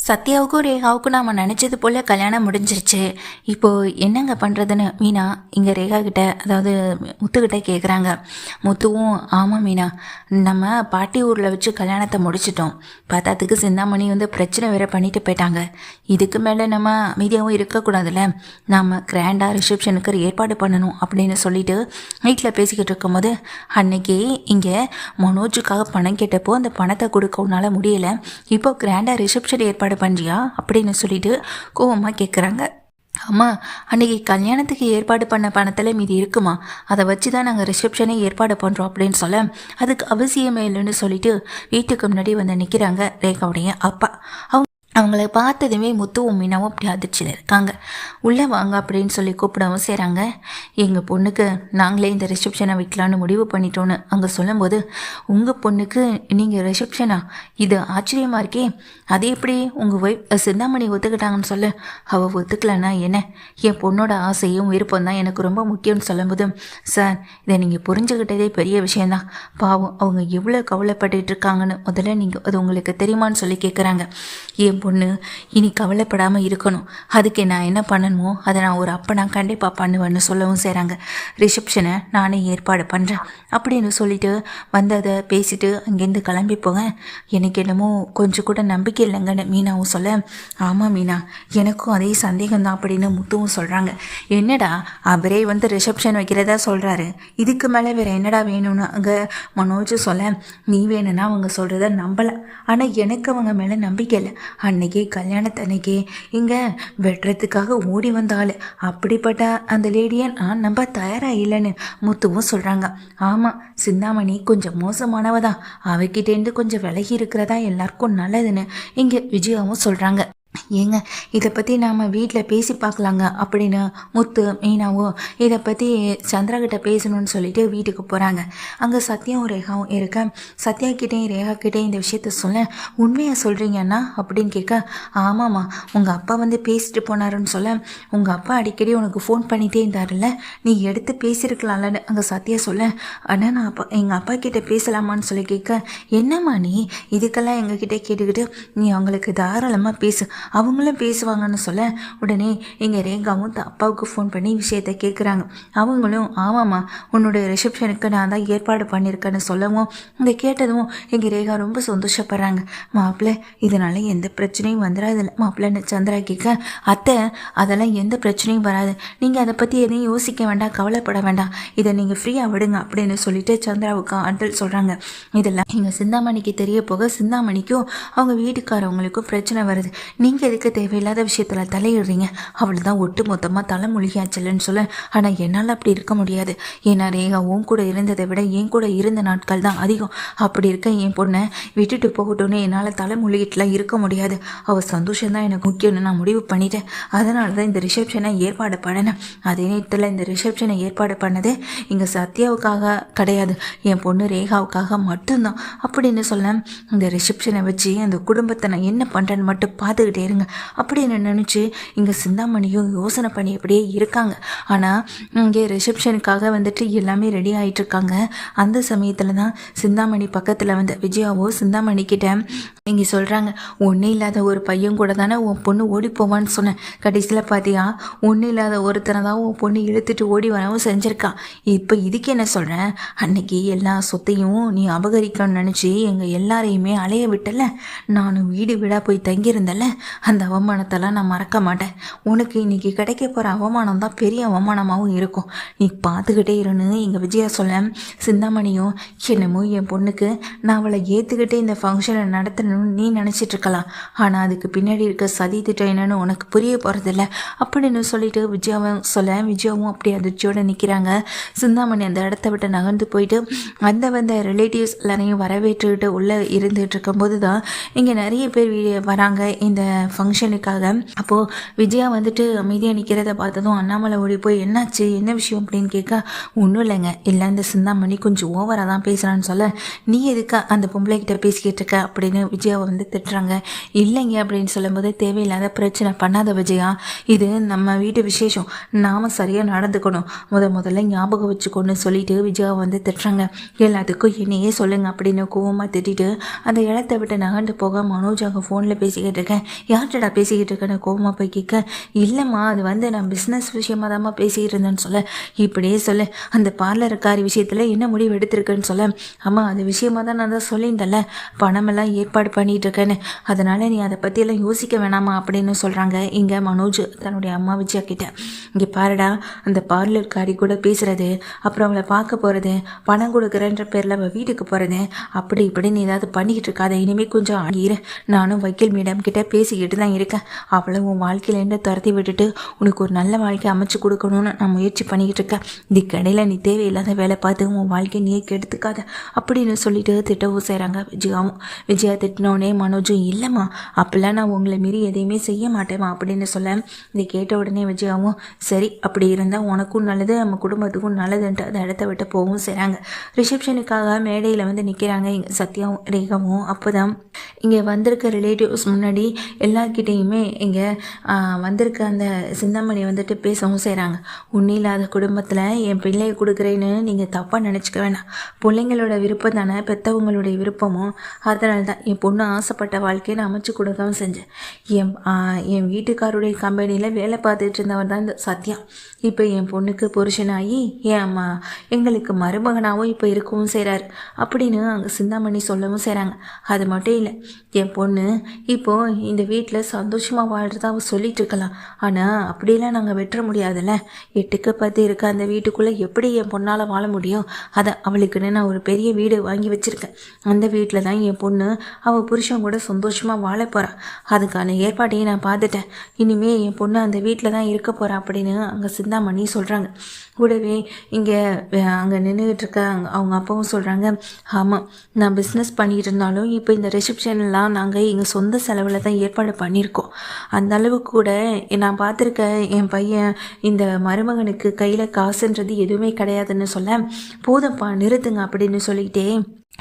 சத்யாவுக்கும் ரேகாவுக்கும் நாம் நினச்சது போல் கல்யாணம் முடிஞ்சிருச்சு. இப்போது என்னங்க பண்ணுறதுன்னு மீனா இங்கே ரேகா கிட்ட, அதாவது முத்துக்கிட்ட கேட்குறாங்க. முத்துவும் ஆமாம் மீனா, நம்ம பாட்டி ஊரில் வச்சு கல்யாணத்தை முடிச்சிட்டோம். பார்த்தாத்துக்கு சிந்தாமணி பிரச்சனை வேற பண்ணிட்டு போயிட்டாங்க. இதுக்கு மேலே நம்ம அமைதியாகவும் இருக்கக்கூடாதுல்ல, நம்ம கிராண்டாக ரிசப்ஷனுக்கு ஏற்பாடு பண்ணணும் அப்படின்னு சொல்லிட்டு வீட்டில் பேசிக்கிட்டு இருக்கும்போது அன்னைக்கு இங்கே மனோஜுக்காக பணம் கேட்டப்போ அந்த பணத்தை கொடுக்க உன்னால் முடியலை, இப்போ கிராண்டாக ரிசப்ஷன் ஏற்பாடு பண்ணுறியா அப்படின்னு சொல்லிட்டு கோவமாக கேட்குறாங்க. ஆமாம், அன்றைக்கி கல்யாணத்துக்கு ஏற்பாடு பண்ண பணத்தில் மீதி இருக்குமா, அதை வச்சு தான் நாங்கள் ரிசப்ஷனே ஏற்பாடு பண்ணுறோம் அப்படின்னு சொல்ல அதுக்கு அவசியமே இல்லைன்னு சொல்லிட்டு வீட்டுக்கு முன்னாடி நிற்கிறாங்க ரேகாவுடைய அப்பா. அவங்கள பார்த்ததுமே முத்துவும் மீனாவும் அப்படி அதிர்ச்சியில் இருக்காங்க. உள்ளே வாங்க அப்படின்னு சொல்லி கூப்பிடவும் செய்கிறாங்க. எங்கள் பொண்ணுக்கு நாங்களே இந்த ரிசப்ஷனை வைக்கலான்னு முடிவு பண்ணிட்டோன்னு அங்கே சொல்லும்போது, உங்கள் பொண்ணுக்கு நீங்கள் ரிசப்ஷனா, இது ஆச்சரியமாக இருக்கே, அது எப்படி உங்கள் ஒய்ஃப் சிந்தாமணி ஒத்துக்கிட்டாங்கன்னு சொல்ல, அவள் ஒத்துக்கலன்னா என்ன, என் பொண்ணோட ஆசையும் விருப்பம் தான் எனக்கு ரொம்ப முக்கியம்னு சொல்லும்போது, சார் இதை நீங்கள் புரிஞ்சுக்கிட்டதே பெரிய விஷயந்தான், பாவம் அவங்க எவ்வளோ கவலைப்பட்டுட்டு இருக்காங்கன்னு முதல்ல நீங்கள் அது உங்களுக்கு தெரியுமான்னு சொல்லி கேட்குறாங்க. என் பொண்ணு இனி கவலைப்படாமல் இருக்கணும், அதுக்கு நான் என்ன பண்ணணுமோ அதை நான் ஒரு அப்போ நான் கண்டிப்பாக பண்ணுவேன்னு சொல்லவும் செய்கிறாங்க. ரிசப்ஷனை நானே ஏற்பாடு பண்ணுறேன் அப்படின்னு சொல்லிட்டு வந்ததை பேசிட்டு அங்கேருந்து கிளம்பி போவேன். எனக்கு என்னமோ கொஞ்சம் கூட நம்பிக்கை இல்லைங்கன்னு மீனாவும் சொல்ல, ஆமாம் மீனா எனக்கும் அதே சந்தேகம்தான் அப்படின்னு முத்துவும் சொல்கிறாங்க. என்னடா அவரே ரிசப்ஷன் வைக்கிறதா சொல்கிறாரு, இதுக்கு மேலே வேறு என்னடா வேணும்னு அங்கே மனோஜ் சொல்ல, நீ வேணும்னா அவங்க சொல்கிறத நம்பலை, ஆனால் எனக்கு அவங்க மேலே நம்பிக்கை இல்லை. அன்னைக்கு கல்யாணத்தன்னைக்கு இங்கே வெட்டுறதுக்காக ஓடி வந்தாள், அப்படிப்பட்ட அந்த லேடியை நான் நம்ப தயாராக இல்லைன்னு முத்துவும் சொல்கிறாங்க. ஆமாம், சிந்தாமணி கொஞ்சம் மோசமானவ தான், அவகிட்டேருந்து கொஞ்சம் விலகி இருக்கிறதா எல்லாருக்கும் நல்லதுன்னு இங்கே விஜயாவும் சொல்கிறாங்க. ஏங்க இதை பற்றி நாம் வீட்டில் பேசி பார்க்கலாங்க அப்படின்னு முத்து மீனாவும் இதை பற்றி சந்திராகிட்ட பேசணும்னு சொல்லிட்டு வீட்டுக்கு போகிறாங்க. அங்கே சத்யாவும் ரேகாவும் இருக்க, சத்யா கிட்டேயும் ரேகா கிட்டேயும் இந்த விஷயத்த சொல்ல, உண்மையாக சொல்கிறீங்கன்னா அப்படின்னு கேட்க, ஆமாம்மா உங்கள் அப்பா பேசிட்டு போனாருன்னு சொல்ல, உங்கள் அப்பா அடிக்கடி உனக்கு ஃபோன் பண்ணிகிட்டே இருந்தார்ல, நீ எடுத்து பேசியிருக்கலாம்லன்னு அங்கே சத்யா சொல்ல, ஆனால் நான் எங்கள் அப்பா கிட்டே பேசலாமான்னு சொல்லி கேட்க, என்னம்மா நீ இதுக்கெல்லாம் எங்ககிட்ட கேட்டுக்கிட்டு நீ அவங்களுக்கு தாராளமாக பேசு, அவங்களும் பேசுவாங்கன்னு சொல்ல, உடனே எங்கள் ரேகாவும் அப்பாவுக்கு ஃபோன் பண்ணி விஷயத்தை கேட்குறாங்க. அவங்களும் ஆமாம்மா உன்னோட ரிசப்ஷனுக்கு நான் தான் ஏற்பாடு பண்ணியிருக்கேன்னு சொல்லவும் இதை கேட்டதும் எங்கள் ரேகா ரொம்ப சந்தோஷப்படுறாங்க. மாப்பிள்ளை இதனால் எந்த பிரச்சனையும் வந்துடாதில்ல மாப்பிள்ளைன்னு சந்திரா கேட்க, அத்தை அதெல்லாம் எந்த பிரச்சனையும் வராது, நீங்கள் அதை பற்றி எதையும் யோசிக்க வேண்டாம், கவலைப்பட வேண்டாம், இதை நீங்கள் ஃப்ரீயாக விடுங்க அப்படின்னு சொல்லிட்டு சந்திராவுக்கு ஆண்டல் சொல்கிறாங்க. இதெல்லாம் எங்கள் சிந்தாமணிக்கு தெரிய போக சிந்தாமணிக்கும் அவங்க வீட்டுக்காரவங்களுக்கும் பிரச்சனை வருது, நீங்கள் எதுக்கு தேவையில்லாத விஷயத்தில் தலையிடுறீங்க, அவள் தான் ஒட்டு மொத்தமாக தலைமொழியாச்சலன்னு சொல்ல, ஆனால் என்னால் அப்படி இருக்க முடியாது, ஏன்னா ரேகா உன் கூட இருந்ததை விட என் கூட இருந்த நாட்கள் தான் அதிகம், அப்படி இருக்க என் பொண்ணை விட்டுட்டு போகட்டும்னு என்னால் தலைமொழிகிட்டுலாம் இருக்க முடியாது, அவள் சந்தோஷம்தான் எனக்கு முக்கியம்னு நான் முடிவு பண்ணிட்டேன், அதனால தான் இந்த ரிசப்ஷனை ஏற்பாடு பண்ணினேன். அதே நேரத்தில் இந்த ரிசப்ஷனை ஏற்பாடு பண்ணது இங்கே சத்யாவுக்காக கிடையாது, என் பொண்ணு ரேகாவுக்காக மட்டும்தான் அப்படின்னு சொல்ல, இந்த ரிசப்ஷனை வச்சு அந்த குடும்பத்தை நான் என்ன பண்ணுறேன்னு மட்டும் பார்த்துக்கிட்டே இருங்க அப்படின்னு நினச்சி இங்கே சிந்தாமணியும் யோசனை பண்ணி அப்படியே இருக்காங்க. ஆனால் இங்கே ரிசப்ஷனுக்காக எல்லாமே ரெடி ஆகிட்டு இருக்காங்க. அந்த சமயத்தில் தான் சிந்தாமணி பக்கத்தில் விஜயாவோ சிந்தாமணி கிட்ட இங்கே சொல்கிறாங்க, ஒன்றும் இல்லாத ஒரு பையன் கூட தானே உன் பொண்ணு ஓடி போவான்னு சொன்னேன், கடைசியில் பார்த்தியா ஒன்றும் இல்லாத ஒருத்தனை தான் உன் பொண்ணு இழுத்துட்டு ஓடி வரவும் செஞ்சுருக்கான், இப்போ இதுக்கு என்ன சொல்கிறேன், அன்னைக்கு எல்லா சொத்தையும் நீ அபகரிக்கணும்னு நினச்சி எங்கள் எல்லாரையுமே அலைய விட்டல, நானும் வீடு வீடாக போய் தங்கியிருந்தல, அந்த அவமானத்தெல்லாம் நான் மறக்க மாட்டேன், உனக்கு இன்றைக்கி கிடைக்க போகிற அவமானம் தான் பெரிய அவமானமாகவும் இருக்கும், நீ பார்த்துக்கிட்டே இருன்னு எங்கள் விஜயா சொல்ல, சிந்தாமணியும் என்னமோ என் பொண்ணுக்கு நான் அவளை ஏற்றுக்கிட்டே இந்த ஃபங்க்ஷனை நடத்தணும்னு நீ நினச்சிட்ருக்கலாம், ஆனால் அதுக்கு பின்னாடி இருக்க சதி திட்டம் என்னன்னு உனக்கு புரிய போகிறதில்ல அப்படின்னு சொல்லிட்டு விஜயாவும் சொல்ல, விஜயாவும் அப்படி அதிர்ச்சியோடு நிற்கிறாங்க. சிந்தாமணி அந்த இடத்த விட்டு நகர்ந்து போயிட்டு வந்த ரிலேட்டிவ்ஸ் எல்லாரையும் வரவேற்றுக்கிட்டு உள்ளே இருந்துகிட்டு இருக்கும்போது தான் இங்கே நிறைய பேர் வராங்க இந்த ஃபங்க்ஷனுக்காக. அப்போது விஜயா அமைதியாக நிற்கிறத பார்த்ததும் அண்ணாமலை ஓடி போய் என்னாச்சு என்ன விஷயம் அப்படின்னு கேட்க, ஒன்றும் இல்லைங்க, இல்லை இந்த சிந்தாமணி கொஞ்சம் ஓவராக தான் பேசுகிறான்னு சொல்ல, நீ எதுக்கு அந்த பொம்பளை கிட்ட பேசிக்கிட்டு இருக்க அப்படின்னு விஜயாவை திட்டுறாங்க. இல்லைங்க அப்படின்னு சொல்லும்போது, தேவையில்லாத பிரச்சனை பண்ணாத விஜயா, இது நம்ம வீட்டு விசேஷம், நாம் சரியாக நடந்துக்கணும், முதல்ல ஞாபகம் வச்சுக்கொண்டு சொல்லிட்டு விஜயாவை திட்டுறாங்க. எல்லாத்துக்கும் என்னையே சொல்லுங்க அப்படின்னு கோவமாக திட்டிட்டு அந்த இடத்த விட்டு நகர்ந்து போக மனோஜ் அங்கே ஃபோனில் பேசிக்கிட்டு இருக்கேன். யார்கிட்டடா பேசிக்கிட்டு இருக்கேன்னு கோவமாக போய் கேட்க, இல்லைம்மா அது வந்து நான் பிஸ்னஸ் விஷயமாக தான்மா பேசிக்கிட்டு இருந்தேன்னு சொல்ல, இப்படியே சொல்ல அந்த பார்லருக்காரி விஷயத்தில் என்ன முடிவு எடுத்திருக்குன்னு சொல்ல, அம்மா அது விஷயமாக தான் நான் தான் சொல்லியிருந்தேன்ல பணமெல்லாம் ஏற்பாடு பண்ணிகிட்டு இருக்கேன்னு, அதனால் நீ அதை பற்றியெல்லாம் யோசிக்க வேணாமா அப்படின்னு சொல்கிறாங்க. இங்கே மனோஜ் தன்னுடைய அம்மா விஜயா கிட்ட, இங்கே பாருடா அந்த பார்லர்காரி கூட பேசுகிறது, அப்புறம் அவளை பார்க்க போகிறது, பணம் கொடுக்குறேன்ற பேரில் அவள் வீட்டுக்கு போகிறது, அப்படி இப்படின்னு ஏதாவது பண்ணிக்கிட்டு இருக்காத, இனிமேல் கொஞ்சம் இரு, நானும் வக்கீல் மேடம் கிட்டே பேசிக்கிட்டு தான் இருக்கேன், அவளை உன் வாழ்க்கையிலேருந்து துரத்தி விட்டுட்டு உனக்கு ஒரு நல்ல வாழ்க்கை அமைச்சு கொடுக்கணும்னு நான் முயற்சி பண்ணிக்கிட்டு இருக்கேன், இதுக்கடையில் நீ தேவையில்லாத வேலை பார்த்து உன் வாழ்க்கை நீயே கெடுத்துக்காத அப்படின்னு சொல்லிட்டு திட்டவும் செய்கிறாங்க விஜயாவும். விஜயா திட்டினோடனே மனோஜும், இல்லைம்மா அப்போல்லாம் நான் உங்களை மீறி எதையுமே செய்ய மாட்டேம்மா அப்படின்னு சொல்ல, இதை கேட்ட உடனே விஜயாவும், சரி அப்படி இருந்தால் உனக்கும் நல்லது நம்ம குடும்பத்துக்கும் நல்லதுன்ட்டு அதை இடத்த விட்டு போகவும் செய்கிறாங்க. ரிசப்ஷனுக்காக மேடையில் வந்து நிற்கிறாங்க இங்கே சத்யாவும் ரேகாவும். அப்போ தான் இங்கே வந்திருக்க ரிலேட்டிவ்ஸ் முன்னாடி எல்லார்கிட்டேயுமே இங்கே வந்திருக்க அந்த சிந்தாமணி வந்துட்டு பேசவும் செய்கிறாங்க. உன்னில்லாத குடும்பத்தில் என் பிள்ளையை கொடுக்குறேன்னு நீங்கள் தப்பாக நினச்சிக்க வேணாம், பிள்ளைங்களோட விருப்பம் தானே பெற்றவங்களுடைய விருப்பமும், அதனால தான் என் பொண்ணு ஆசைப்பட்ட வாழ்க்கையை நான் அமைச்சு கொடுக்கவும் செஞ்சேன். என் வீட்டுக்காருடைய கம்பெனியில் வேலை பார்த்துட்டு இருந்தவர் தான் இந்த சத்யா, இப்போ என் பொண்ணுக்கு புருஷனாகி எங்களுக்கு மருமகனாகவும் இப்போ இருக்கவும் செய்கிறாரு அப்படின்னு அங்கே சிந்தாமணி சொல்லவும் செய்கிறாங்க. அது மட்டும் இல்லை, என் பொண்ணு இப்போது இந்த வீட்டில் சந்தோஷமாக வாழ்கிறதா அவள் சொல்லிட்டு இருக்கலாம், ஆனால் அப்படிலாம் நாங்கள் வெட்ட முடியாதுல்ல, 8க்கு 10 இருக்க அந்த வீட்டுக்குள்ளே எப்படி என் பொண்ணால் வாழ முடியும், அதை அவளுக்குன்னு நான் ஒரு பெரிய வீடு வாங்கி வச்சுருக்கேன், அந்த வீட்டில் தான் என் பொண்ணு அவள் புருஷன் கூட சந்தோஷமாக வாழ போகிறான், அதுக்கான ஏற்பாட்டையும் நான் பார்த்துட்டேன், இனிமேல் என் பொண்ணு அந்த வீட்டில் தான் இருக்க போகிறான் அப்படின்னு அங்கே சிந்தாமணி சொல்கிறாங்க. கூடவே இங்கே அங்கே நின்றுக்கிட்டு இருக்க அவங்க அப்பாவும் சொல்கிறாங்க, ஆமாம் நான் பிஸ்னஸ் பண்ணிகிட்டு இருந்தாலும் இப்போ இந்த ரிசப்ஷன்லாம் நாங்கள் எங்கள் சொந்த செலவில் தான் ஏற்பாடு பண்ணியிருக்கோம், அந்த அளவுக்கு கூட நான் பார்த்துருக்க என் பையன் இந்த மருமகனுக்கு கையில் காசுன்றது எதுவுமே கிடையாதுன்னு சொல்ல, போதும்ப்பா நிறுத்துங்க அப்படின்னு சொல்லிக்கிட்டே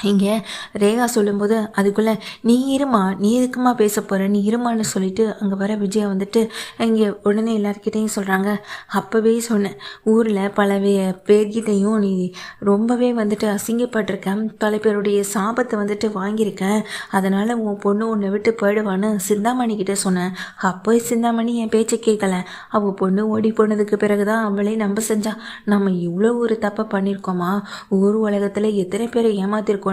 இங்கே ரேகா சொல்லும்போது அதுக்குள்ளே நீ இருமா, நீ எதுக்குமா பேச போகிற, நீ இருமான்னு சொல்லிட்டு அங்கே வர விஜயா வந்துட்டு இங்கே உடனே எல்லாருக்கிட்டையும் சொல்கிறாங்க, அப்போவே சொன்னேன் ஊரில் பல பேர்கிட்டையும் நீ ரொம்பவே வந்துட்டு அசிங்கப்பட்டிருக்கேன், பல பேருடைய சாபத்தை வந்துட்டு வாங்கியிருக்கேன், அதனால் உன் பொண்ணு உன்னை விட்டு போயிடுவான்னு சிந்தாமணிக்கிட்ட சொன்னேன், அப்போ சிந்தாமணி என் பேச்சை கேட்கல, அவள் பொண்ணு ஓடி போனதுக்கு பிறகு தான் அவளே நம்ப செஞ்சா, நம்ம இவ்வளோ ஒரு தப்பை பண்ணியிருக்கோமா, ஊர் உலகத்தில் எத்தனை பேரை ஏமாத்திருக்கோம்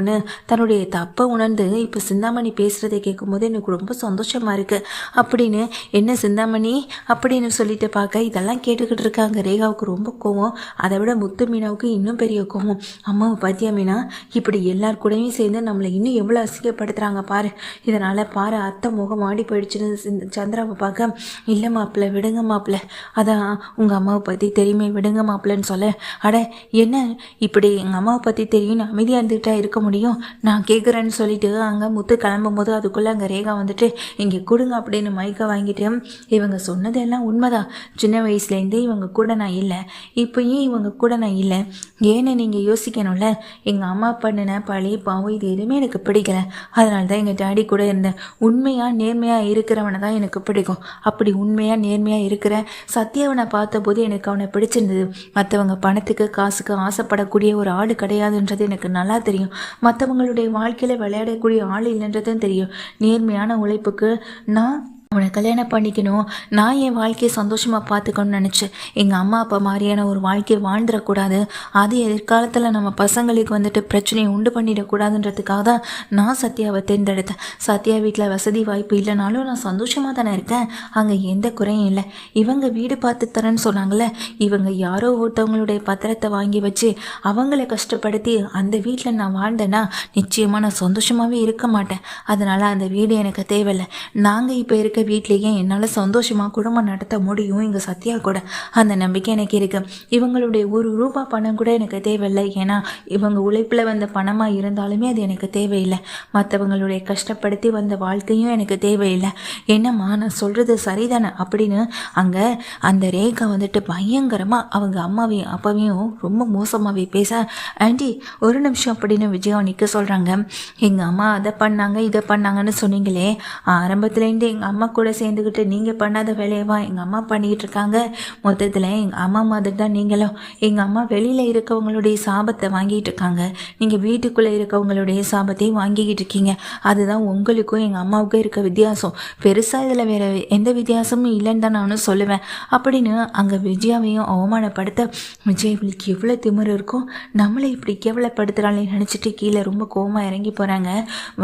தன்னுடைய தப்பை உணர்ந்து இப்போ சிந்தாமணி பேசுகிறதை கேட்கும்போது எனக்கு ரொம்ப சந்தோஷமாக இருக்குது அப்படின்னு, என்ன சிந்தாமணி அப்படின்னு சொல்லிட்டு பார்க்க இதெல்லாம் கேட்டுக்கிட்டு இருக்காங்க. ரேகாவுக்கு ரொம்ப கோவம், அதை விட முத்து மீனாவுக்கு இன்னும் பெரிய கோவம். அம்மாவை பாத்தியா மீனா, இப்படி எல்லார் கூடயும் சேர்ந்து நம்மளை இன்னும் எவ்வளோ அசிங்கப்படுத்துகிறாங்க பாரு, இதனால் பாரு அத்தை முகம் ஆடி போயிடுச்சுன்னு சந்திராவை பார்க்க, இல்லை மாப்பிள்ள விடுங்க மாப்பிள்ள, அதான் உங்கள் அம்மாவை பற்றி தெரியுமே விடுங்க மாப்பிள்ளன்னு சொல்ல, அட என்ன இப்படி எங்கள் அம்மாவை பற்றி தெரியும் அமைதியாக இருந்துகிட்டா இருக்க முடியும், நான் கேட்குறேன்னு சொல்லிட்டு அங்கே முத்து கிளம்பும் போது அதுக்குள்ளே அங்கே ரேகா வந்துட்டு இங்கே கொடுங்க அப்படின்னு மைக்கை வாங்கிட்டு, இவங்க சொன்னதெல்லாம் உண்மைதான், சின்ன வயசுலேருந்தே இவங்க கூட நான் இல்லை, இப்போயும் இவங்க கூட நான் இல்லை, ஏன்னு நீங்கள் யோசிக்கணும்ல, எங்கள் அம்மா பண்ணின பழி பாவம் இது எதுவுமே எனக்கு பிடிக்கல, அதனால தான் எங்கள் டாடி கூட இருந்தேன், உண்மையாக நேர்மையாக இருக்கிறவனை தான் எனக்கு பிடிக்கும், அப்படி உண்மையாக நேர்மையாக இருக்கிற சத்யாவனை பார்த்தபோது எனக்கு அவனை பிடிச்சிருந்தது, மற்றவங்க பணத்துக்கு காசுக்கு ஆசைப்படக்கூடிய ஒரு ஆள் கிடையாதுன்றது எனக்கு நல்லா தெரியும், மற்றவங்களுடைய வாழ்க்கையில் விளையாடக்கூடிய ஆள் இல்லைன்றதும் தெரியும், நேர்மையான உழைப்புக்கு நான் அவனை கல்யாணம் பண்ணிக்கணும், நான் என் வாழ்க்கையை சந்தோஷமாக பார்த்துக்கணும்னு நினச்சேன், எங்கள் அம்மா அப்பா மாதிரியான ஒரு வாழ்க்கையை வாழ்ந்துடக்கூடாது, அது எதிர்காலத்தில் நம்ம பசங்களுக்கு வந்துட்டு பிரச்சனையை உண்டு பண்ணிடக்கூடாதுன்றதுக்காக தான் நான் சத்யாவை தேர்ந்தெடுத்தேன், சத்யா வீட்டில் வசதி வாய்ப்பு இல்லைனாலும் நான் சந்தோஷமாக தானே இருக்கேன், அங்கே எந்த குறையும் இல்லை, இவங்க வீடு பார்த்து தரேன்னு சொன்னாங்களே, இவங்க யாரோ ஒருத்தவங்களுடைய பத்திரத்தை வாங்கி வச்சு அவங்கள கஷ்டப்படுத்தி அந்த வீட்டில் நான் வாழ்ந்தேன்னா நிச்சயமாக நான் சந்தோஷமாகவே இருக்க மாட்டேன், அதனால் அந்த வீடு எனக்கு தேவையில்லை, நாங்கள் இப்போ இருக்க வீட்லேயே என்னால் சந்தோஷமாக குடும்பம் நடத்த முடியும் எங்கள் சத்யா கூட, அந்த நம்பிக்கை எனக்கு இருக்குது, இவங்களுடைய ₹1 பணம் கூட எனக்கு தேவையில்லை, ஏன்னா இவங்க உழைப்பில் வந்த பணமாக இருந்தாலுமே அது எனக்கு தேவையில்லை, மற்றவங்களுடைய கஷ்டப்படுத்தி வந்த வாழ்க்கையும் எனக்கு தேவையில்லை, என்னம்மா நான் சொல்கிறது சரிதானே அப்படின்னு அங்கே அந்த ரேகா வந்துட்டு பயங்கரமாக அவங்க அம்மாவையும் அப்பாவையும் ரொம்ப மோசமாகவே பேச, ஆண்டி ஒரு நிமிஷம் அப்படின்னு விஜயா நிற்க சொல்கிறாங்க, எங்கள் அம்மா அதை பண்ணாங்க இதை பண்ணாங்கன்னு சொன்னீங்களே, ஆரம்பத்துலேருந்து எங்கள் அம்மா கூட சேர்ந்துக்கிட்டு நீங்கள் பண்ணாத வேலையவா எங்கள் அம்மா பண்ணிக்கிட்டு இருக்காங்க. மொத்தத்தில் எங்கள் அம்மா மாதிரி தான் நீங்களும். எங்கள் அம்மா வெளியில் இருக்கவங்களுடைய சாபத்தை வாங்கிட்டு இருக்காங்க, நீங்கள் வீட்டுக்குள்ளே இருக்கவங்களுடைய சாபத்தையும் வாங்கிக்கிட்டு இருக்கீங்க. அதுதான் உங்களுக்கும் எங்கள் அம்மாவுக்கும் இருக்க வித்தியாசம். பெருசாக இதில் வேறு எந்த வித்தியாசமும் இல்லைன்னு தான் நானும் சொல்லுவேன் அப்படின்னு அங்கே விஜயாவையும் அவமானப்படுத்த, விஜய் இவளுக்கு எவ்வளோ திமிரு இருக்கும், நம்மளை இப்படி கேவலப்படுத்துகிறாளே நினச்சிட்டு கீழே ரொம்ப கோவமாக இறங்கி போகிறாங்க.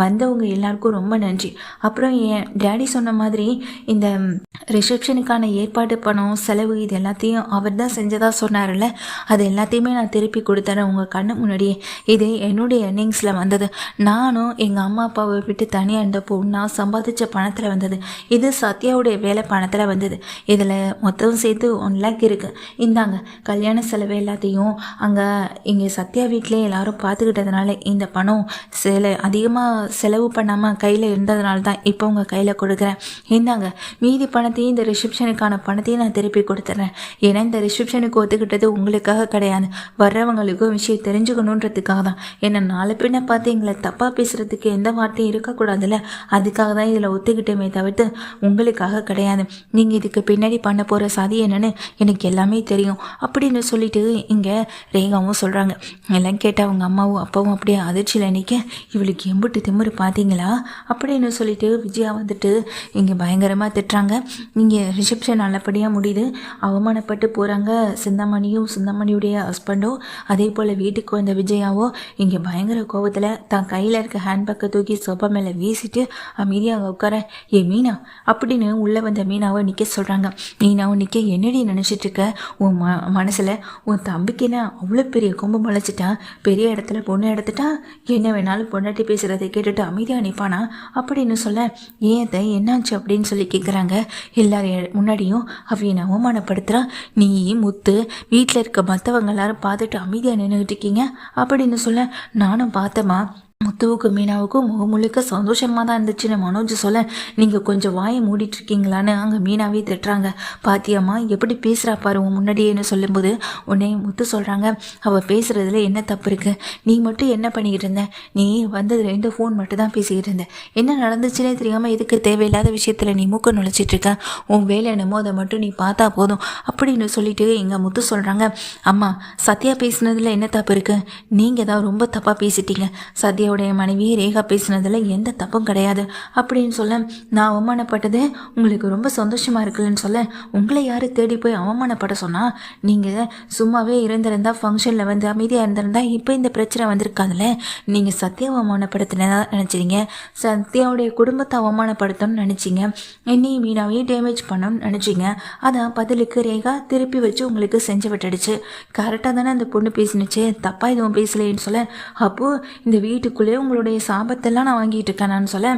வந்தவங்க எல்லாருக்கும் ரொம்ப நன்றி. அப்புறம் என் டேடி சொன்ன மாதிரி இந்த ரிசப்ஷனுக்கான ஏற்பாடு பணம் செலவு இது எல்லாத்தையும் அவர் தான் செஞ்சதாக சொன்னார்ல, அது எல்லாத்தையுமே நான் திருப்பி கொடுத்தேன் உங்கள் கண்ணு முன்னாடியே. இது என்னுடைய எர்னிங்ஸில் வந்தது. நானும் எங்கள் அம்மா அப்பாவை விட்டு தனியாக இருந்தப்போ நான் சம்பாதிச்ச பணத்தில் வந்தது. இது சத்யாவுடைய வேலை பணத்தில் வந்தது. இதில் மொத்தம் சேர்த்து 1 lakh இருக்குது. இந்தாங்க கல்யாண செலவு எல்லாத்தையும் அங்கே இங்கே சத்யா வீட்டிலே எல்லாரும் பார்த்துக்கிட்டதுனால இந்த பணம் அதிகமாக செலவு பண்ணாமல் கையில் இருந்ததுனால தான் இப்போ உங்கள் கையில் கொடுக்குறேன். இந்தாங்க மீதி பணத்தையும் இந்த ரிசப்ஷனுக்கான பணத்தையும் நான் திருப்பி கொடுத்துட்றேன். ஏன்னா இந்த ரிசப்ஷனுக்கு ஒத்துக்கிட்டது உங்களுக்காக கிடையாது, வர்றவங்களுக்கும் விஷயம் தெரிஞ்சுக்கணுன்றதுக்காக தான். ஏன்னா நாலு பின்ன பார்த்து எங்களை தப்பாக பேசுகிறதுக்கு எந்த வார்த்தையும் இருக்கக்கூடாதுல்ல, அதுக்காக தான் இதில் ஒத்துக்கிட்டமே தவிர்த்து உங்களுக்காக கிடையாது. நீங்கள் இதுக்கு பின்னாடி பண்ண போகிற சதி என்னன்னு எனக்கு எல்லாமே தெரியும் அப்படின்னு சொல்லிட்டு இங்கே ரேகாவும் சொல்கிறாங்க. எல்லாம் கேட்டால் அவங்க அம்மாவும் அப்பாவும் அப்படியே அதிர்ச்சியில் நிற்க, இவளுக்கு எம்பிட்டு திமிரு பார்த்தீங்களா அப்படின்னு சொல்லிட்டு விஜயா வந்துட்டு இங்கே பயங்கரமாக திட்டுறாங்க. இங்கே ரிசப்ஷன் நல்லபடியாக முடியுது. அவமானப்பட்டு போகிறாங்க சிந்தாமணியும் சிந்தாமணியுடைய ஹஸ்பண்டோ, அதே போல் வீட்டுக்கு வந்த விஜயாவோ இங்கே பயங்கர கோபத்தில் தான் கையில் இருக்க ஹேண்ட்பேக்கை தூக்கி சோபா மேலே வீசிட்டு அமைதியாக உட்கார, ஏ மீனா அப்படின்னு உள்ளே வந்த மீனாவை நிற்க சொல்கிறாங்க. மீனாவும் நிற்க, என்னடி நினச்சிட்டு இருக்க, உன் மனசில் உன் தம்பிக்குன்னா அவ்வளோ பெரிய கொம்பு முளைச்சிட்டான், பெரிய இடத்துல பொண்ணு எடுத்துட்டா என்ன வேணாலும் பொண்டாட்டி பேசுகிறதை கேட்டுட்டு அமைதியாக நிற்பானா அப்படின்னு சொல்ல, ஏன் என்னாச்சு அப்படின்னு சொல்லி கேட்குறாங்க. எல்லாரும் முன்னாடியும் அவையை அவமானப்படுத்துகிறா, நீ முத்து வீட்டில் இருக்க மற்றவங்க எல்லாரும் பார்த்துட்டு அமைதியாக நின்றுக்கிட்டு இருக்கீங்க அப்படின்னு சொல்ல, நானும் பார்த்தேம்மா முத்துவுக்கும் மீனாவுக்கும் முகம் முழுக்க சந்தோஷமாக தான் இருந்துச்சுன்னு மனோஜ் சொல்ல, நீங்கள் கொஞ்சம் வாயை மூடிட்டுருக்கீங்களான்னு அங்கே மீனாவே திட்டுறாங்க. பாத்தியம்மா எப்படி பேசுகிறா பாரு உன் முன்னாடியேன்னு சொல்லும்போது உடனே முத்து சொல்கிறாங்க, அவள் பேசுகிறதுல என்ன தப்பு இருக்குது, நீ மட்டும் என்ன பண்ணிக்கிட்டு இருந்த, நீ வந்தது 2 ஃபோன் மட்டும் தான் பேசிக்கிட்டு இருந்த, என்ன நடந்துச்சுன்னே தெரியாமல் எதுக்கு தேவையில்லாத விஷயத்தில் நீ மூக்க நுழைச்சிட்ருக்க, உன் வேலை என்னமோ அதை மட்டும் நீ பார்த்தா போதும் அப்படின்னு சொல்லிட்டு எங்கள் முத்து சொல்கிறாங்க. அம்மா சத்யா பேசுனதில் என்ன தப்பு இருக்குது, நீங்கள் தான் ரொம்ப தப்பாக பேசிட்டீங்க, சத்யா உடைய மனைவியை ரேகா பேசினதில் எந்த தப்பும் கிடையாது அப்படின்னு சொல்ல, நான் அவமானப்பட்டது உங்களுக்கு ரொம்ப சந்தோஷமாக இருக்குல்லன்னு சொல்ல, உங்களை யார் தேடி போய் அவமானப்பட சொன்னால், நீங்கள் சும்மாவே இருந்திருந்தா ஃபங்க்ஷனில் வந்து அமைதியாக இருந்திருந்தா இப்போ இந்த பிரச்சனை வந்திருக்காதுல்ல, நீங்கள் சத்யாவை அவமானப்படுத்தினதா நினச்சிங்க, சத்யாவுடைய குடும்பத்தை அவமானப்படுத்தணும்னு நினச்சிங்க, என்னையும் மீனாவையும் டேமேஜ் பண்ணணும்னு நினச்சிங்க, அதான் பதிலுக்கு ரேகா திருப்பி வச்சு உங்களுக்கு செஞ்சு விட்டுடுச்சு. கரெக்டாக தானே அந்த பொண்ணு பேசினுச்சு, தப்பாக எதுவும் பேசலேன்னு சொல்ல, அப்போது இந்த வீட்டுக்குள்ளே உங்களுடைய சாபத்தெல்லாம் நான் வாங்கிட்டு இருக்கேனான்னு சொல்ல,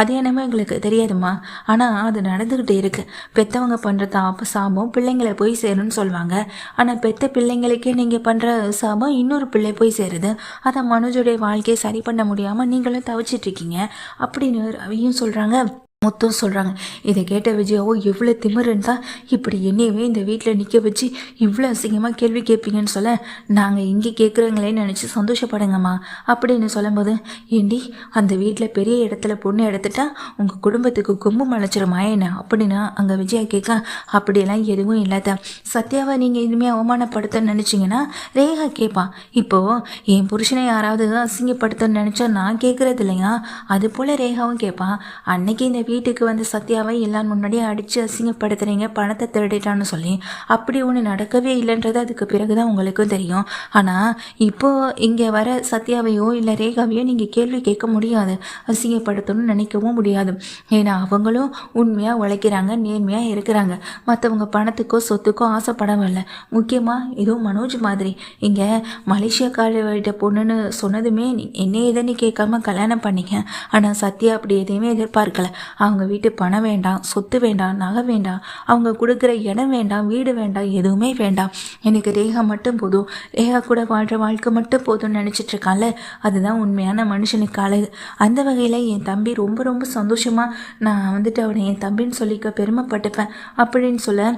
அது என்னமோ எங்களுக்கு தெரியாதுமா, ஆனால் அது நடந்துக்கிட்டே இருக்கு. பெற்றவங்க பண்ணுற சாபம் பிள்ளைங்களை போய் சேரும்னு சொல்லுவாங்க, ஆனால் பெற்ற பிள்ளைங்களுக்கே நீங்கள் பண்ணுற சாபம் இன்னொரு பிள்ளை போய் சேருது, அதை மனோஜுடைய வாழ்க்கையை சரி பண்ண முடியாமல் நீங்களும் தவிச்சிட்ருக்கீங்க அப்படின்னு ரவியும் சொல்கிறாங்க. முத்தும் சொல்கிறாங்க. இதை கேட்ட விஜயாவோ எவ்வளோ திமிருந்தா இப்படி என்னையவே இந்த வீட்டில் நிற்க வச்சு இவ்வளோ அசிங்கமாக கேள்வி கேட்பீங்கன்னு சொல்ல, நாங்கள் இங்கே கேட்குறங்களேன்னு நினச்சி சந்தோஷப்படுங்கம்மா அப்படின்னு சொல்லும்போது, ஏண்டி அந்த வீட்டில் பெரிய இடத்துல பொண்ணு எடுத்துட்டா உங்கள் குடும்பத்துக்கு கொம்பு மலைச்சிருமா என்ன அப்படின்னு அங்கே விஜயா கேட்க, அப்படியெல்லாம் எதுவும் இல்லாத, சத்யாவை நீங்கள் இனிமேல் அவமானப்படுத்தன்னு நினச்சிங்கன்னா ரேகா கேட்பான், இப்போது என் புருஷனை யாராவது அசிங்கப்படுத்தன்னு நினச்சா நான் கேட்குறது இல்லையா, அது போல் ரேகாவும் கேட்பான். அன்னைக்கு இந்த வீட்டுக்கு வந்து சத்யாவை எல்லாம் முன்னாடியே அடித்து அசிங்கப்படுத்துறீங்க, பணத்தை திருடிட்டான்னு சொல்லி, அப்படி ஒன்று நடக்கவே இல்லைன்றது அதுக்கு பிறகு தான் உங்களுக்கும் தெரியும். ஆனால் இப்போது இங்கே வர சத்யாவையோ இல்லை ரேகாவையோ நீங்கள் கேள்வி கேட்க முடியாது, அசிங்கப்படுத்தணும்னு நினைக்கவும் முடியாது. ஏன்னா அவங்களும் உண்மையாக உழைக்கிறாங்க, நேர்மையாக இருக்கிறாங்க, மற்றவங்க பணத்துக்கோ சொத்துக்கோ ஆசைப்படவில்லை. முக்கியமாக இதுவும் மனோஜ் மாதிரி இங்கே மலேசியாக்கார பொண்ணுன்னு சொன்னதுமே என்ன ஏதுன்னு கேட்காம கல்யாணம் பண்ணிக்க. ஆனால் சத்யா அப்படி எதையுமே எதிர்பார்க்கல. அவங்க வீட்டு பணம் வேண்டாம், சொத்து வேண்டாம், நகை வேண்டாம், அவங்க கொடுக்குற இடம் வேண்டாம், வீடு வேண்டாம், எதுவுமே வேண்டாம், எனக்கு ரேகா மட்டும் போதும், ரேகா கூட வாழ்கிற வாழ்க்கை மட்டும் போதும்னு நினச்சிட்டு இருக்கான்ல, அதுதான் உண்மையான மனுஷனுக்கு அழகு. அந்த வகையில் என் தம்பி ரொம்ப ரொம்ப சந்தோஷமாக நான் வந்துட்டு அவனை என் தம்பின்னு சொல்லிக்க பெருமைப்பட்டுப்பேன் அப்படின்னு சொல்ல,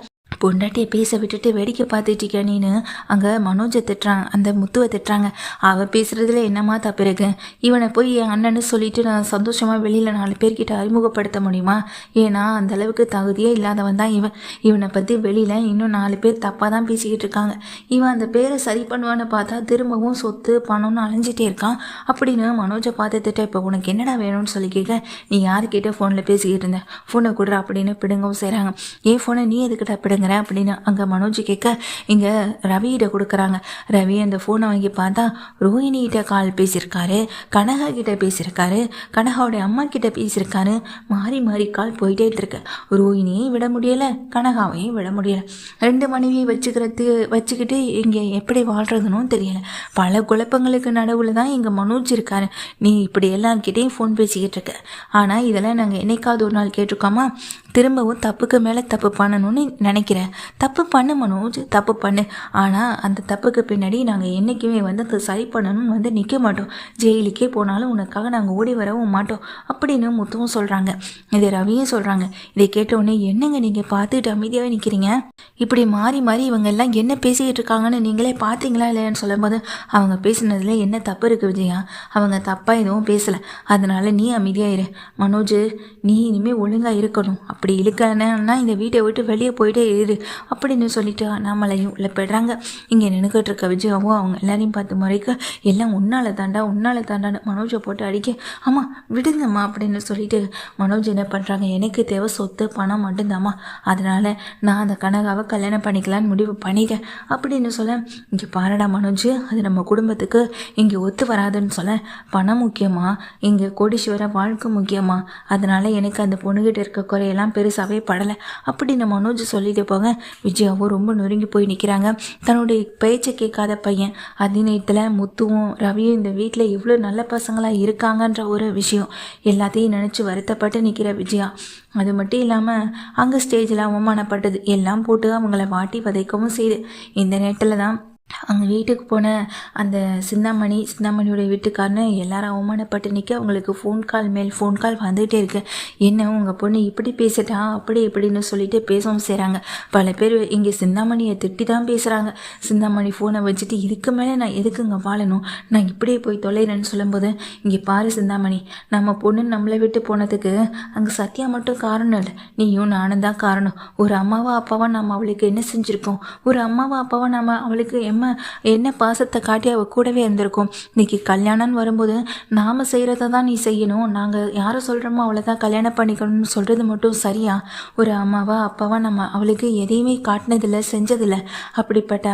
பொண்டாட்டியை பேச விட்டுட்டு வேடிக்கை பார்த்துட்டிக்க நீனு அங்கே மனோஜை திட்டுறாங்க, அந்த முத்துவை திட்டுறாங்க. அவள் பேசுகிறதுல என்னம்மா தப்பு இருக்கு? இவனை போய் என் அண்ணன்னு சொல்லிட்டு நான் சந்தோஷமாக வெளியில் 4 பேர்கிட்ட அறிமுகப்படுத்த முடியுமா? ஏன்னா அந்த அளவுக்கு தகுதியே இல்லாதவன் தான் இவனை பற்றி வெளியில் இன்னும் 4 பேர் தப்பாக தான் பேசிக்கிட்டு இருக்காங்க. இவன் அந்த பேரை சரி பண்ணுவான்னு பார்த்தா திரும்பவும் சொத்து பணம்னு அலைஞ்சிட்டே இருக்கான் அப்படின்னு மனோஜை பார்த்து திட்ட. இப்போ உனக்கு என்னடா வேணும்னு சொல்லி கேட்க, நீ யாருக்கிட்ட ஃபோனில் பேசிக்கிட்டு இருந்த, ஃபோனை கொடுற அப்படின்னு பிடுங்கவும் செய்கிறாங்க. ஏன் ஃபோனை நீ எதுக்கிட்ட பிடுங்குற அப்படின்னு அங்கே மனோஜ் கேட்க, இங்கே ரவிகிட்ட கொடுக்குறாங்க. ரவி அந்த ஃபோனை வாங்கி பார்த்தா ரோஹிணிகிட்ட கால் பேசியிருக்காரு, கனகா கிட்ட பேசியிருக்காரு, கனகாவுடைய அம்மா கிட்ட பேசியிருக்காரு. மாறி மாறி கால் போயிட்டே இருக்கு. ரோஹிணியும் விட முடியலை, கனகாவையும் விட முடியலை. 2 மனைவியை வச்சுக்கிட்டு இங்கே எப்படி வாழ்கிறதுனும் தெரியல. பல குழப்பங்களுக்கு நடுவில் தான் இங்கே மனோஜ் இருக்காரு. நீ இப்படி எல்லார்கிட்டையும் ஃபோன் பேசிக்கிட்டு இருக்க. ஆனால் இதெல்லாம் நாங்கள் என்னைக்காவது ஒரு நாள் கேட்டிருக்கோமா? திரும்பவும் தப்புக்கு மேலே தப்பு பண்ணணும்னு நினைக்கிறேன். தப்பு பண்ணு மனோஜ், தப்பு பண்ணு. ஆனால் அந்த தப்புக்கு பின்னாடி நாங்கள் என்றைக்குமே அதை சரி பண்ணணும்னு நிற்க மாட்டோம். ஜெயிலுக்கே போனாலும் உனக்காக நாங்கள் ஓடி வரவும் மாட்டோம் அப்படின்னு முத்துவும் சொல்கிறாங்க. இதை ரவியும் சொல்கிறாங்க. இதை கேட்டவுடனே, என்னங்க நீங்கள் பார்த்துட்டு அமைதியாகவே நிற்கிறீங்க? இப்படி மாறி மாறி இவங்க எல்லாம் என்ன பேசிக்கிட்டு இருக்காங்கன்னு நீங்களே பார்த்தீங்களா இல்லையான்னு சொல்லும்போது, அவங்க பேசினதில் என்ன தப்பு இருக்குது விஜயா? அவங்க தப்பாக எதுவும் பேசலை, அதனால நீ அமைதியாக இரு. மனோஜ், நீ இனிமேல் ஒழுங்காக இருக்கணும். அப்படி இழுக்கணுன்னா இந்த வீட்டை விட்டு வெளியே போயிட்டே இரு அப்படின்னு சொல்லிட்டு அண்ணாமலையும் உள்ள போய்ட்றாங்க. இங்கே நின்றுக்கிட்டு இருக்க விஜயாவும் அவங்க எல்லாரையும் பார்த்து முறைக்க, எல்லாம் உன்னால தாண்டான்னு மனோஜை போட்டு அடிக்க, ஆமாம் விடுங்கம்மா அப்படின்னு சொல்லிட்டு மனோஜ் என்ன பண்ணுறாங்க, எனக்கு தேவை சொத்து பணம் மட்டும்தாம்மா, அதனால் நான் அந்த கனகாவை கல்யாணம் பண்ணிக்கலான்னு முடிவு பண்ணிட்டேன் அப்படின்னு சொல்ல, இங்கே பாருடா மனோஜ், அது நம்ம குடும்பத்துக்கு இங்கே ஒத்து வராதுன்னு சொல்ல, பணம் முக்கியமா, இங்கே கோடீஸ்வர வாழ்க்கை முக்கியமா, அதனால் எனக்கு அந்த பொண்ணுகிட்ட இருக்க குறையெல்லாம் பெருசாகவே படலை அப்படின்னு மனோஜ் சொல்லிட்டு போக, விஜயாவும் ரொம்ப நொறுங்கி போய் நிற்கிறாங்க. தன்னுடைய பேச்சை கேட்காத பையன், அதே நேரத்தில் முத்துவும் ரவியும் இந்த வீட்டில் எவ்வளோ நல்ல பசங்களாக இருக்காங்கன்ற ஒரு விஷயம் எல்லாத்தையும் நினச்சி வருத்தப்பட்டு நிற்கிற விஜயா. அது மட்டும் இல்லாமல் அங்கே ஸ்டேஜில் அவமானப்பட்டது எல்லாம் போட்டு அவங்கள வாட்டி வதைக்கவும் செய்யுது. இந்த நேரத்தில் தான் அவங்க வீட்டுக்கு போன அந்த சிந்தாமணியோட வீட்டுக்காரன்னு எல்லாரும் அவமானப்பட்டு நிற்க, அவங்களுக்கு ஃபோன் கால் மேல் ஃபோன் கால் வந்துகிட்டே இருக்கு. என்ன உங்கள் பொண்ணு இப்படி பேசிட்டா அப்படி இப்படின்னு சொல்லிட்டு பேசவும் செய்கிறாங்க. பல பேர் இங்கே சிந்தாமணியை திட்டி தான் பேசுகிறாங்க. சிந்தாமணி ஃபோனை வச்சுட்டு, இதுக்கு மேலே நான் எதுக்குங்க வாழணும், நான் இப்படியே போய் தொலைகிறேன்னு சொல்லும்போது, இங்கே பாரு சிந்தாமணி, நம்ம பொண்ணு நம்மளை விட்டு போனதுக்கு அங்கே சத்யா மட்டும் காரணம் இல்லை, நீயும் நானும் தான் காரணம். ஒரு அம்மாவா அப்பாவா நம்ம அவளுக்கு என்ன செஞ்சுருக்கோம்? ஒரு அம்மாவா அப்பாவா நம்ம அவளுக்கு என்ன பாசத்தை காட்டி அவள் கூடவே இருந்திருக்கோம். இன்னைக்கு கல்யாணம்னு வரும்போது நாம் செய்கிறத தான் நீ செய்யணும், நாங்கள் யாரை சொல்கிறோமோ அவளை தான் கல்யாணம் பண்ணிக்கணும்னு சொல்கிறது மட்டும் சரியா? ஒரு அம்மாவா அப்பாவா நம்ம அவளுக்கு எதையுமே காட்டினதில்லை, செஞ்சதில்லை. அப்படிப்பட்ட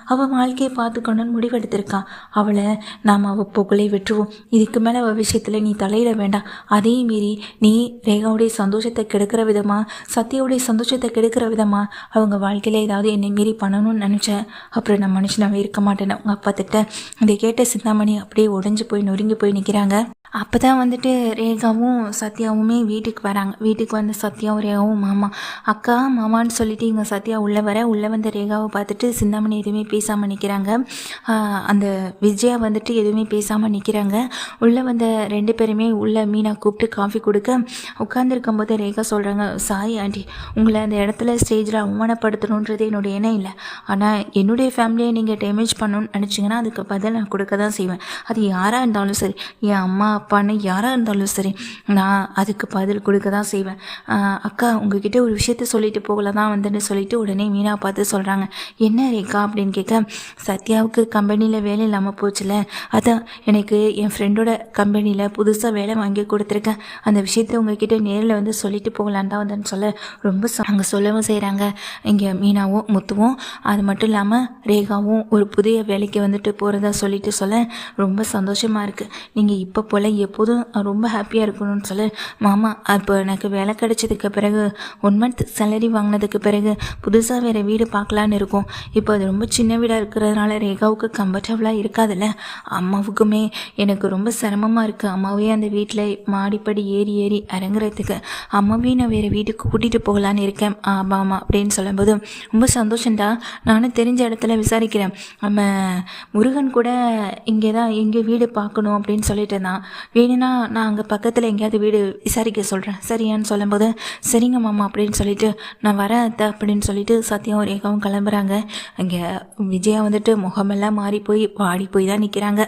அவள் வாழ்க்கையை பார்த்துக்கணும்னு முடிவெடுத்திருக்கான். அவளை நாம் அவள் புகழை விட்டுருவோம். இதுக்கு மேலே அவள் விஷயத்தில் நீ தலையிட வேண்டாம். அதே மீறி நீ ரேகாவுடைய சந்தோஷத்தை கெடுக்கிற விதமாக, சத்யாவுடைய சந்தோஷத்தை கெடுக்கிற விதமாக அவங்க வாழ்க்கையில் ஏதாவது என்னை மீறி பண்ணணும்னு நினச்சேன், அப்புறம் நான் மனுஷனாகவே இருக்க மாட்டேன்னு அவங்க அப்பா திட்ட. இதை கேட்ட சிந்தாமணி அப்படியே உடைஞ்சு போய் நொறுங்கி போய் நிற்கிறாங்க. அப்போ தான் ரேகாவும் சத்யாவுமே வீட்டுக்கு வராங்க. வீட்டுக்கு வந்த சத்யாவும் ரேகாவும் மாமா அக்கா மாமான்னு சொல்லிட்டு இங்கே சத்யா உள்ளே வந்த ரேகாவை பார்த்துட்டு சிந்தாமணி எதுவுமே பேசாமல் நிற்கிறாங்க. அந்த விஜயா எதுவுமே பேசாமல் நிற்கிறாங்க. உள்ளே வந்த 2 பேருமே உள்ளே மீனா கூப்பிட்டு காஃபி கொடுக்க உட்காந்துருக்கும் போது ரேகா சொல்கிறாங்க, சாரி ஆண்டி, உங்களை அந்த இடத்துல ஸ்டேஜில் அவமானப்படுத்தணுன்றது என்னுடைய எண்ணம் இல்லை. ஆனால் என்னுடைய ஃபேமிலியை நீங்கள் டேமேஜ் பண்ணணும்னு நினச்சிங்கன்னா அதுக்கு பதில் நான் கொடுக்க தான் செய்வேன். அது யாராக இருந்தாலும் சரி, என் அம்மா அப்பான்னு யாராக இருந்தாலும் சரி, நான் அதுக்கு பதில் கொடுக்க தான் செய்வேன். அக்கா உங்ககிட்ட ஒரு விஷயத்த சொல்லிட்டு போகல தான் வந்துன்னு சொல்லிட்டு உடனே மீனா பார்த்து சொல்கிறாங்க, என்ன ரேகா அப்படின்னு கேட்க, சத்யாவுக்கு கம்பெனியில் வேலை இல்லாமல் போச்சுல, அதான் எனக்கு என் ஃப்ரெண்டோட கம்பெனியில் புதுசாக வேலை வாங்கி கொடுத்துருக்கேன், அந்த விஷயத்த உங்ககிட்ட நேரில் சொல்லிட்டு போகலான்னு தான் வந்துன்னு சொல்ல ரொம்ப அங்கே சொல்லவும் செய்கிறாங்க. இங்கே மீனாவும் முத்துவும் அது மட்டும் இல்லாமல் ரேகாவும் ஒரு புதிய வேலைக்கு போகிறதா சொல்லிட்டு சொல்ல ரொம்ப சந்தோஷமாக இருக்குது. நீங்கள் இப்போ போல் எப்போதும் ரொம்ப ஹாப்பியாக இருக்கணும்னு சொல்ல, மாமா இப்போ எனக்கு வேலை கிடைச்சதுக்கு பிறகு 1 மந்த் சேலரி வாங்கினதுக்கு பிறகு புதுசாக வேறு வீடு பார்க்கலான்னு இருக்கும். இப்போ அது ரொம்ப சின்ன வீடாக இருக்கிறதுனால ரேகாவுக்கு கம்ஃபர்டபுளாக இருக்காதுல்ல, அம்மாவுக்குமே எனக்கு ரொம்ப சிரமமாக இருக்குது. அம்மாவே அந்த வீட்டில் மாடிப்படி ஏறி இறங்குறதுக்கு அம்மாவையும் நான் வேறு வீட்டுக்கு கூட்டிகிட்டு போகலான்னு இருக்கேன் ஆமாம் அப்படின்னு சொல்லும்போது, ரொம்ப சந்தோஷம்டா, நானும் தெரிஞ்ச இடத்துல விசாரிக்கிறேன், நினைக்கிறேன். நம்ம முருகன் கூட இங்கே தான் எங்கே வீடு பார்க்கணும் அப்படின்னு சொல்லிட்டு இருந்தான். வேணும்னா நான் அங்கே பக்கத்தில் எங்கேயாவது வீடு விசாரிக்க சொல்கிறேன் சரியான்னு சொல்லும்போது, சரிங்க மாமா அப்படின்னு சொல்லிட்டு நான் வரேன் அத்தை அப்படின்னு சொல்லிட்டு சத்யாவும் ரேகாவும் கிளம்புறாங்க. அங்கே விஜயா வந்துட்டு முகமெல்லாம் மாறி போய் வாடி போய் தான் நிற்கிறாங்க.